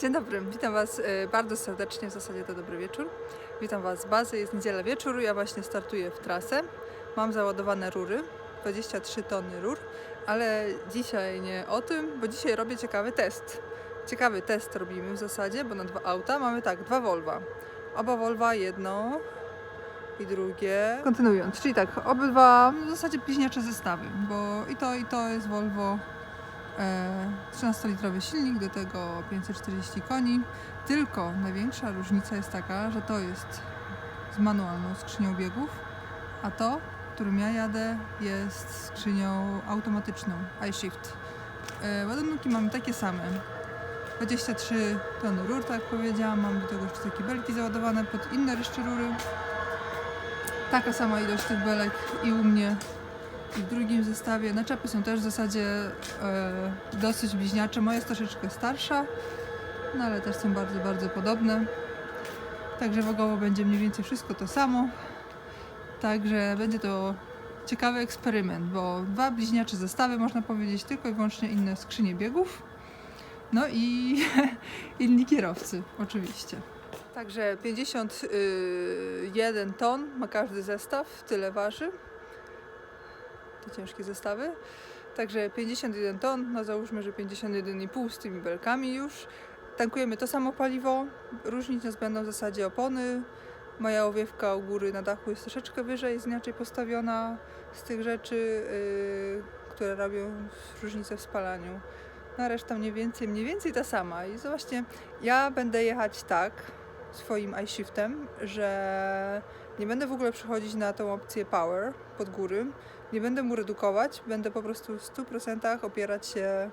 Dzień dobry, witam Was bardzo serdecznie, w zasadzie to dobry wieczór. Witam Was z bazy, jest niedziela wieczór, ja właśnie startuję w trasę. Mam załadowane rury, 23 tony rur, ale dzisiaj nie o tym, bo dzisiaj robię ciekawy test. Ciekawy test robimy w zasadzie, bo na dwa auta mamy tak, dwa Volva. Oba Volva, jedno i drugie. Kontynuując, czyli tak, obydwa w zasadzie bliźniacze zestawy, bo i to jest Volvo. 13-litrowy silnik, do tego 540 koni, tylko największa różnica jest taka, że to jest z manualną skrzynią biegów, a to, którym ja jadę, jest skrzynią automatyczną, iShift. Ładunki mamy takie same, 23 tony rur, tak jak powiedziałam, mam do tego jeszcze takie belki załadowane pod inne jeszcze rury. Taka sama ilość tych belek i u mnie, i w drugim zestawie. Naczepy są też w zasadzie dosyć bliźniacze. Moja jest troszeczkę starsza, no ale też są bardzo, bardzo podobne. Także wagowo będzie mniej więcej wszystko to samo. Także będzie to ciekawy eksperyment, bo dwa bliźniacze zestawy, można powiedzieć, tylko i wyłącznie inne skrzynie biegów. No i inni kierowcy, oczywiście. Także 51 ton ma każdy zestaw, tyle waży. Ciężkie zestawy. Także 51 ton, no załóżmy, że 51,5 z tymi belkami już. Tankujemy to samo paliwo, różnić nas będą w zasadzie opony. Moja owiewka u góry na dachu jest troszeczkę wyżej, jest inaczej postawiona z tych rzeczy, które robią różnicę w spalaniu. No reszta mniej więcej ta sama. I właśnie ja będę jechać tak swoim iShiftem, że nie będę w ogóle przechodzić na tą opcję Power pod góry. Nie będę mu redukować, będę po prostu w 100% opierać się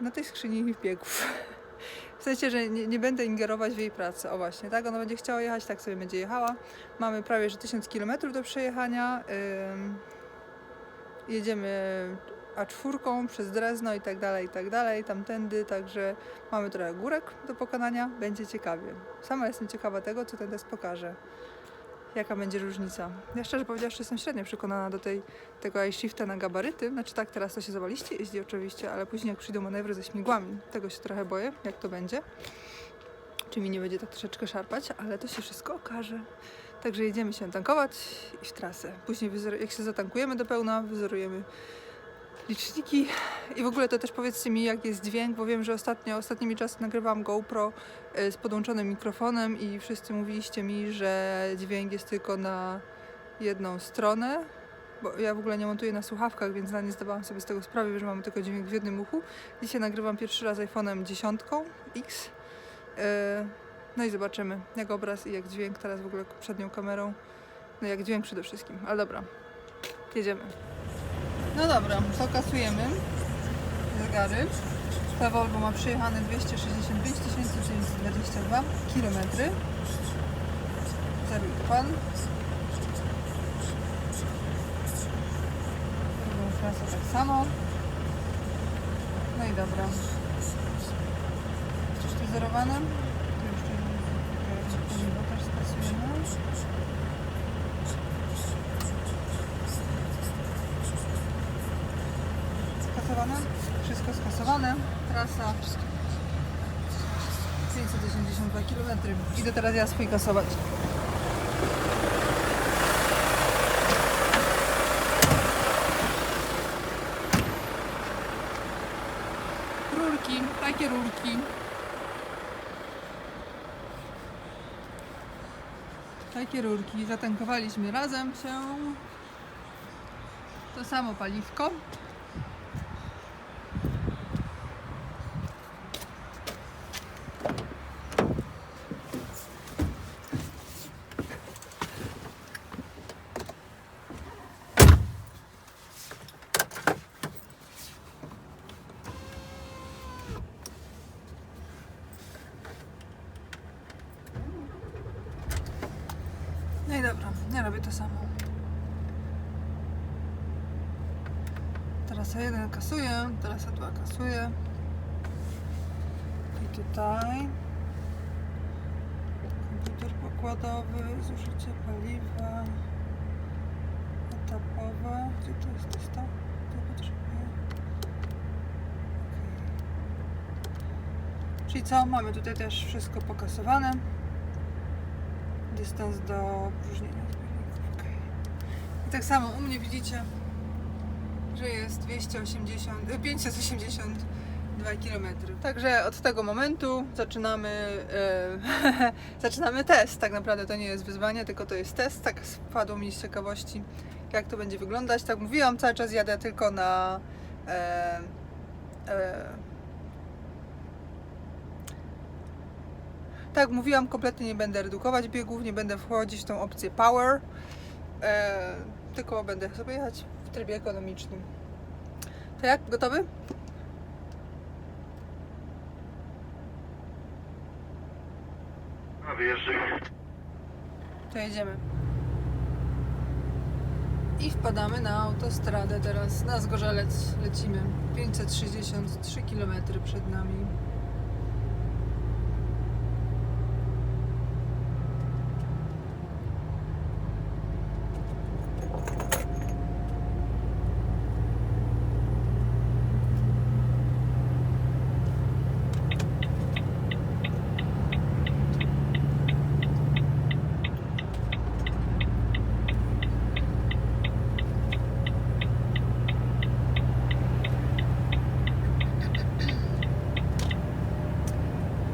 na tej skrzyni biegów. W sensie, że nie będę ingerować w jej pracę. O właśnie, tak? Ona będzie chciała jechać, tak sobie będzie jechała. Mamy prawie że 1000 km do przejechania. Jedziemy A4 przez Drezno i tak dalej, tamtędy, także mamy trochę górek do pokonania. Będzie ciekawie. Sama jestem ciekawa tego, co ten test pokaże. Jaka będzie różnica. Ja szczerze powiedziawszy jestem średnio przekonana do tego iShifta na gabaryty. Znaczy tak, teraz to się zawaliście jeździ oczywiście, ale później jak przyjdą manewry ze śmigłami, tego się trochę boję, jak to będzie. Czy mi nie będzie tak troszeczkę szarpać, ale to się wszystko okaże. Także jedziemy się tankować i w trasę. Później jak się zatankujemy do pełna, wyzerujemy liczniki i w ogóle to też powiedzcie mi, jak jest dźwięk, bo wiem, że ostatnimi czasy nagrywam GoPro z podłączonym mikrofonem i wszyscy mówiliście mi, że dźwięk jest tylko na jedną stronę, bo ja w ogóle nie montuję na słuchawkach, więc nie zdawałam sobie z tego sprawy, że mamy tylko dźwięk w jednym uchu. Dzisiaj nagrywam pierwszy raz iPhone'em 10 X. No i zobaczymy, jak obraz i jak dźwięk teraz w ogóle przednią kamerą. No jak dźwięk przede wszystkim, ale dobra, jedziemy. No dobra, to kasujemy zegary. Ta Volvo ma przejechane 265 922 km. Zeruj pan. Drugą trasę tak samo. No i dobra. Coś tu zerowane? Tu jeszcze paliwo też skasujemy. Skasowane? Wszystko skasowane. Trasa 582 km. Idę teraz ja swój kasować. Rurki, takie rurki. Takie rurki. Zatankowaliśmy razem się. To samo paliwko. No i dobra, ja robię to samo. Teraz A1 kasuję, teraz A2 kasuję. I tutaj komputer pokładowy, zużycie paliwa etapowe. Gdzie to jest to? To potrzebuję. Czyli co? Mamy tutaj też wszystko pokasowane. Dystans do opróżnienia zbiorników. Okay. I tak samo u mnie widzicie, że jest 582 km. Także od tego momentu zaczynamy test. Tak naprawdę to nie jest wyzwanie, tylko to jest test. Tak spadło mi z ciekawości, jak to będzie wyglądać. Tak mówiłam, cały czas jadę tylko na tak mówiłam, kompletnie nie będę redukować biegów, nie będę wchodzić w tą opcję power, tylko będę sobie jechać w trybie ekonomicznym. To jak? Gotowy? A wyjeżdżaj. To jedziemy. I wpadamy na autostradę teraz. Na Zgorzelec lecimy. 563 km przed nami.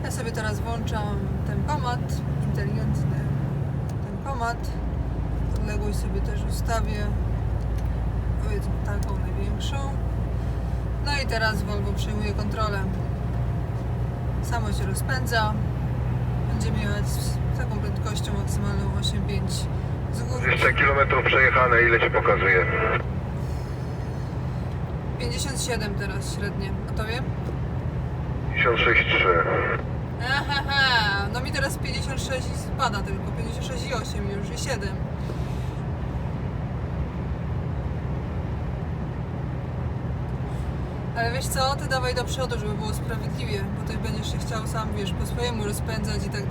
Ja sobie teraz włączam tempomat, inteligentny tempomat. Odległość sobie też ustawię, powiedzmy taką największą. No i teraz Volvo przejmuje kontrolę. Samo się rozpędza. Będziemy jechać z taką prędkością maksymalną 8,5 z góry. 200 km przejechane, ile ci pokazuje? 57 teraz średnie. A tobie? 56,3. Aha, no mi teraz 56 i spada tylko, 56,8 już i 7. Ale wiesz co, ty dawaj do przodu, żeby było sprawiedliwie, bo ty będziesz się chciał sam, wiesz, po swojemu rozpędzać i tak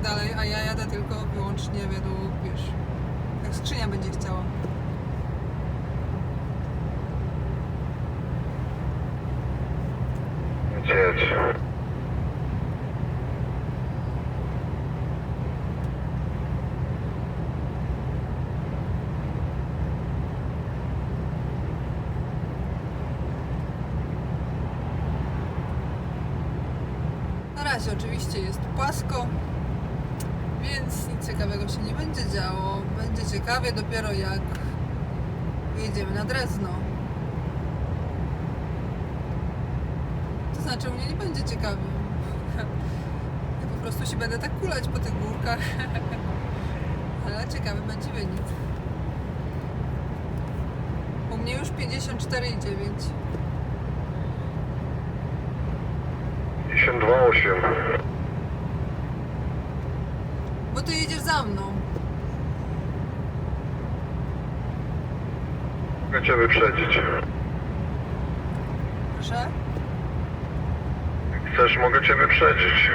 dalej, a ja jadę tylko wyłącznie według, wiesz, jak skrzynia będzie chciała. Jedź. Na razie oczywiście jest płasko, więc nic ciekawego się nie będzie działo. Będzie ciekawie dopiero jak jedziemy na Drezno. To znaczy u mnie nie będzie ciekawie. Ja po prostu się będę tak kulać po tych górkach. Ale ciekawy będzie wynik. U mnie już 54,9. 52,8. Bo ty jedziesz za mną. Mogę cię wyprzedzić. Proszę? Jak chcesz, mogę cię wyprzedzić.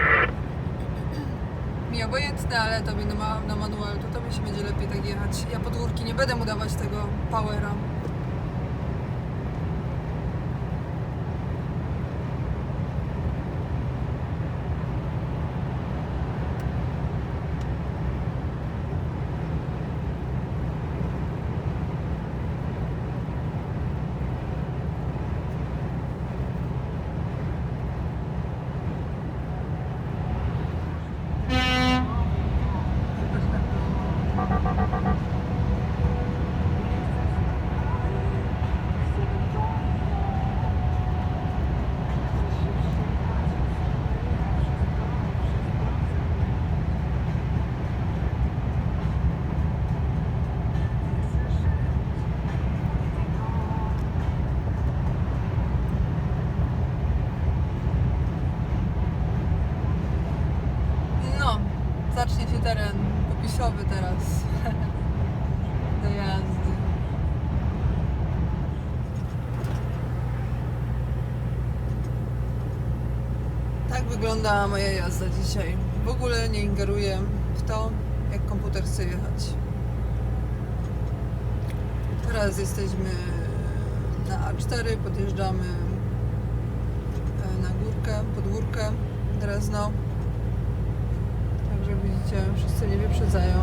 Mi obojętne, ale tobie na manualu to tobie się będzie lepiej tak jechać. Ja pod górki nie będę mu dawać tego powera. Zacznie się teren popisowy teraz do jazdy. Tak wygląda moja jazda dzisiaj. W ogóle nie ingeruję w to, jak komputer chce jechać. Teraz jesteśmy na A4, podjeżdżamy na górkę, pod górkę. Drezno. Także widzicie, wszyscy mnie wyprzedzają.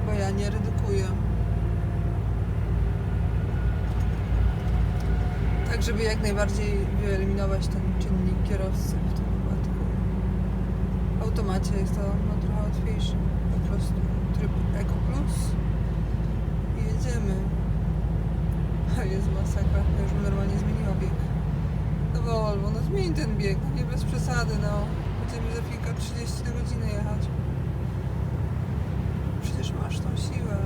Bo ja nie ryzykuję. Tak, żeby jak najbardziej wyeliminować ten czynnik kierowcy w tym wypadku. W automacie jest to trochę łatwiejsze. Po prostu tryb Eco Plus i jedziemy. Jest masakra, ja już bym normalnie zmieniła bieg. No Volvo, no zmień ten bieg, no nie bez przesady, no. Będziemy za chwilkę 30 na godzinę jechać. Przecież masz tą siłę.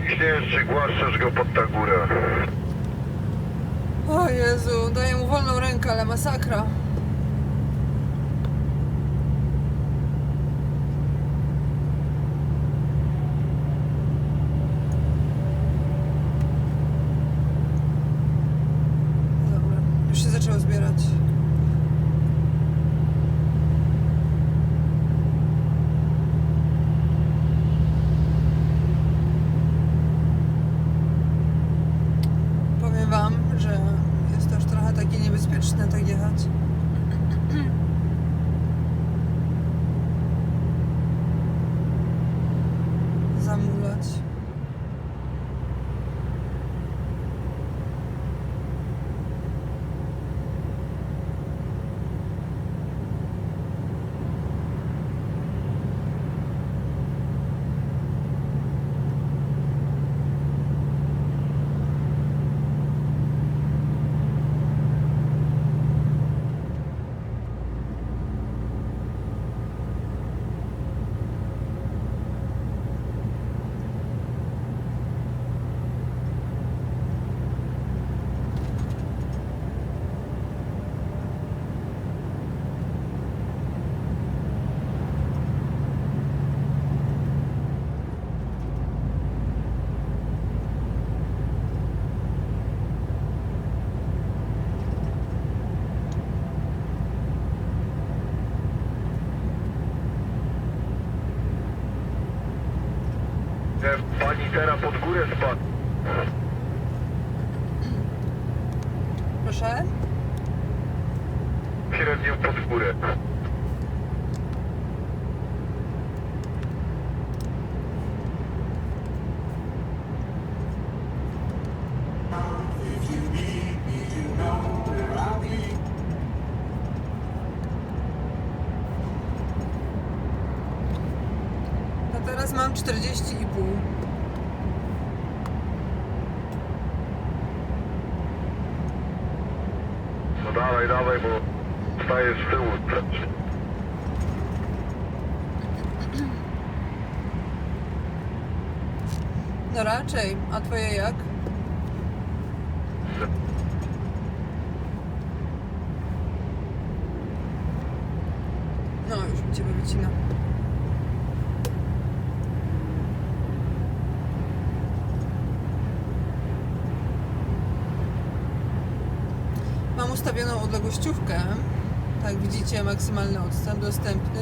Śniesz, czy głaszczasz go pod tę górę? O Jezu, daję mu wolną rękę, ale masakra. Dobra, już się zaczęło zbierać. Powiem wam, że jest to już trochę takie niebezpieczne tak jechać. Zamulać. Pani teraz pod górę spadł. Proszę? Średnią pod górę. A teraz mam 40,5. No dawaj, dawaj, bo stajesz z tyłu. No raczej, a twoje jak? No już mi ciebie wycina. Mam ustawioną odległościówkę, tak widzicie, maksymalny odstęp dostępny,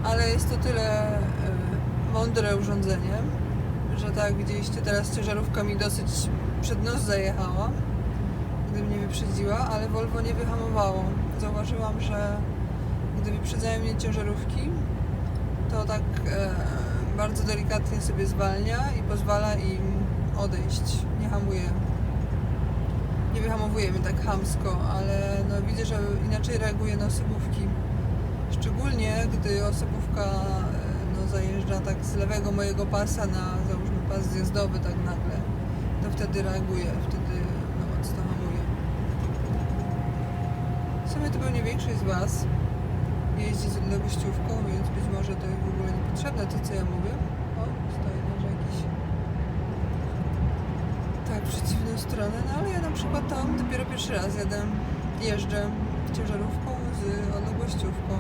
ale jest to tyle mądre urządzenie, że tak jak widzieliście, teraz ciężarówka mi dosyć przed nos zajechała, gdy mnie wyprzedziła, ale Volvo nie wyhamowało. Zauważyłam, że gdy wyprzedzają mnie ciężarówki, to tak bardzo delikatnie sobie zwalnia i pozwala im odejść, nie hamuje. Nie wyhamowuje mnie tak chamsko, ale no widzę, że inaczej reaguje na osobówki. Szczególnie gdy osobówka no, zajeżdża tak z lewego mojego pasa na, załóżmy, pas zjazdowy tak nagle, to wtedy reaguje, wtedy no, mocno hamuje. W sumie to pewnie większość z Was jeździ z odległościówką, więc być może to jest w ogóle niepotrzebne to, co ja mówię. O, stoi może jakiś... Tak, w przeciwną stronę, no ale ja na przykład tam dopiero pierwszy raz jeżdżę ciężarówką z odległościówką.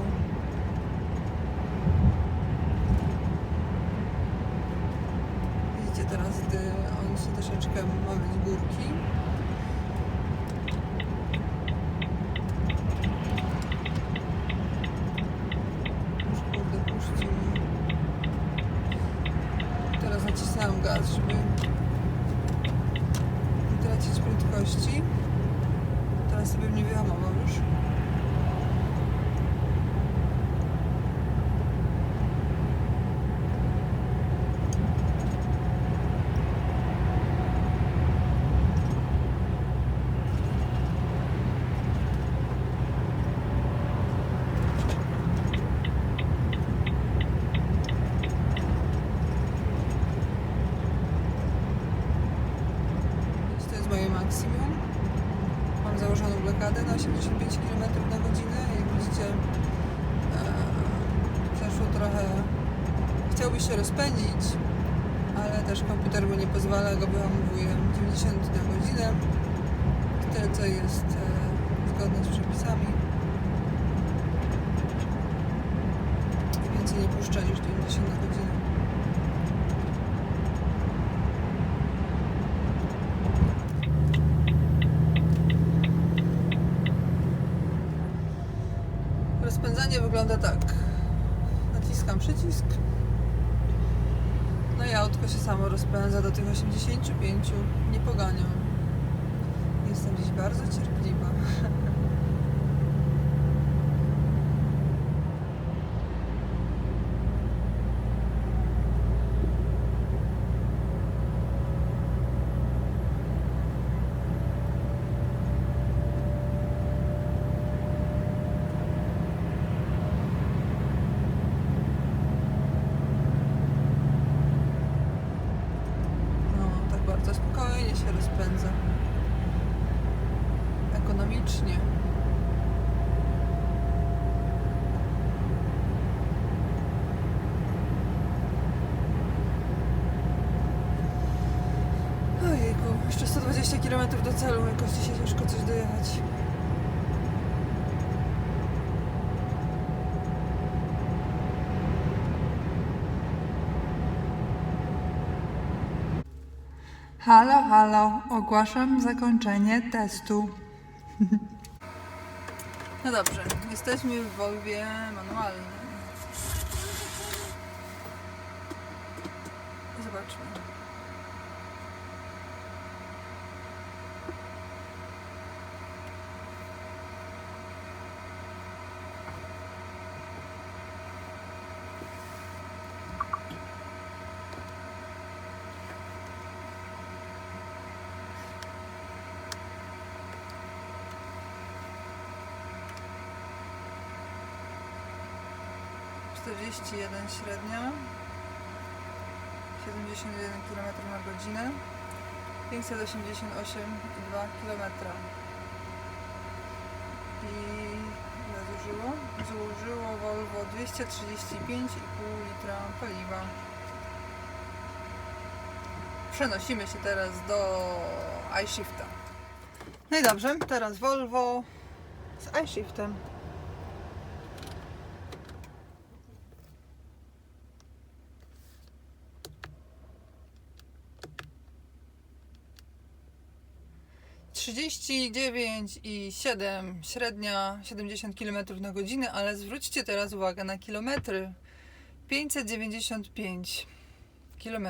Widzicie teraz, gdy on się troszeczkę mamy z górki. Już kurde puścił mnie. Teraz nacisnąłem gaz, żeby nie tracić prędkości. Teraz sobie mnie wyhamował. 85 km na godzinę. Jak widzicie, przeszło trochę. Chciałby się rozpędzić, ale też komputer mu nie pozwala, go wyhamowuje 90 na godzinę. Tyle, co jest zgodne z przepisami. I więcej nie puszcza niż 90 na godzinę. Rozpędzanie wygląda tak. Naciskam przycisk. No i autko się samo rozpędza do tych 85. Nie poganiam. Jestem dziś bardzo cierpliwa. Bardzo spokojnie się rozpędza. Ekonomicznie. Ojejku, jeszcze 120 km do celu. Jakoś dzisiaj ciężko coś dojechać. Halo, halo, ogłaszam zakończenie testu. No dobrze, jesteśmy w Volvie manualnym. Zobaczmy. ...41 średnia, 71 km na godzinę, 588,2 km. I ile zużyło? Zużyło Volvo 235,5 litra paliwa. Przenosimy się teraz do iShifta. No i dobrze, teraz Volvo z iShiftem. i 7 średnia, 70 km na godzinę, ale zwróćcie teraz uwagę na kilometry. 595 km.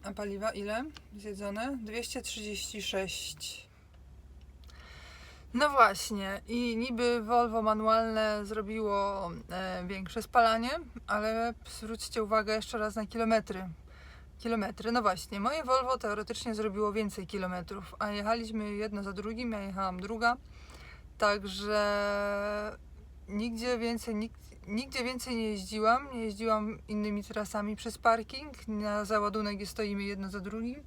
A paliwa ile? Zjedzone? 236. No właśnie, i niby Volvo manualne zrobiło większe spalanie, ale zwróćcie uwagę jeszcze raz na kilometry. No właśnie, moje Volvo teoretycznie zrobiło więcej kilometrów, a jechaliśmy jedno za drugim, ja jechałam druga, także nigdzie więcej nie jeździłam innymi trasami przez parking, na załadunek gdzie stoimy jedno za drugim,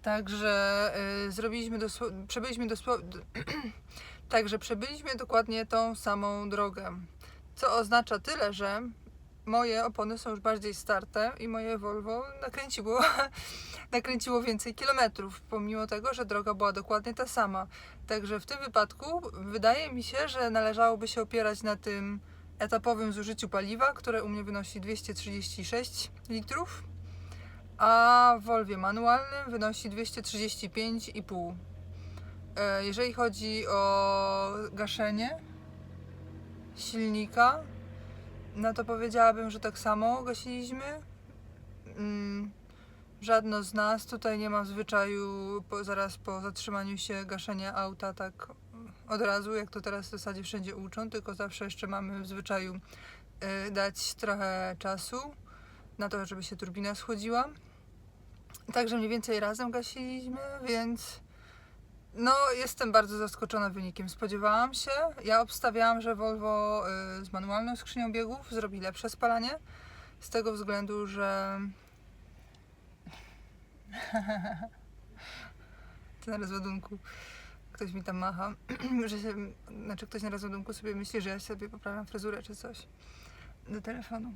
także przebyliśmy dokładnie tą samą drogę, co oznacza tyle, że moje opony są już bardziej starte i moje Volvo nakręciło więcej kilometrów, pomimo tego, że droga była dokładnie ta sama. Także w tym wypadku wydaje mi się, że należałoby się opierać na tym etapowym zużyciu paliwa, które u mnie wynosi 236 litrów, a w Volvie manualnym wynosi 235,5. Jeżeli chodzi o gaszenie silnika, no to powiedziałabym, że tak samo gasiliśmy. Żadno z nas tutaj nie ma w zwyczaju zaraz po zatrzymaniu się gaszenia auta tak od razu, jak to teraz w zasadzie wszędzie uczą, tylko zawsze jeszcze mamy w zwyczaju dać trochę czasu na to, żeby się turbina schłodziła. Także mniej więcej razem gasiliśmy, więc no jestem bardzo zaskoczona wynikiem. Spodziewałam się, ja obstawiałam, że Volvo z manualną skrzynią biegów zrobi lepsze spalanie, z tego względu, że ten rozładunku, ktoś mi tam macha, że się, znaczy ktoś na rozładunku sobie myśli, że ja sobie poprawiam fryzurę czy coś do telefonu.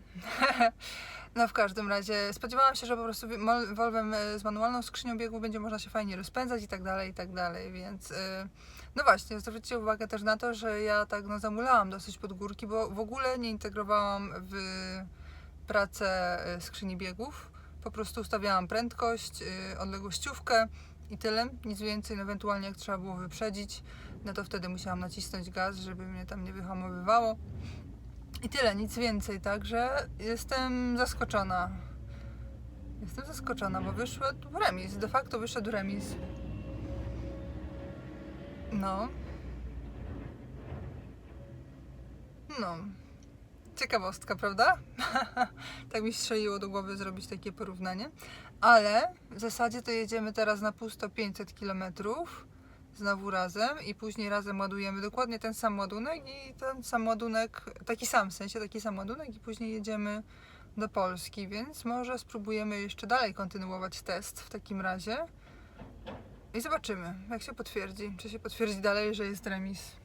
No w każdym razie spodziewałam się, że po prostu Volvem z manualną skrzynią biegów będzie można się fajnie rozpędzać i tak dalej, więc no właśnie, zwróćcie uwagę też na to, że ja tak no zamulałam dosyć pod górki, bo w ogóle nie integrowałam w pracę skrzyni biegów. Po prostu ustawiałam prędkość, odległościówkę i tyle, nic więcej, no ewentualnie jak trzeba było wyprzedzić, no to wtedy musiałam nacisnąć gaz, żeby mnie tam nie wyhamowywało. I tyle, nic więcej, także jestem zaskoczona. Jestem zaskoczona, bo wyszedł remis, de facto wyszedł remis. No. No. Ciekawostka, prawda? Tak mi strzeliło do głowy zrobić takie porównanie. Ale w zasadzie to jedziemy teraz na pusto 500 km znowu razem i później razem ładujemy dokładnie ten sam ładunek i ten sam ładunek, taki sam, w sensie taki sam ładunek i później jedziemy do Polski, więc może spróbujemy jeszcze dalej kontynuować test w takim razie i zobaczymy, jak się potwierdzi, czy się potwierdzi dalej, że jest remis.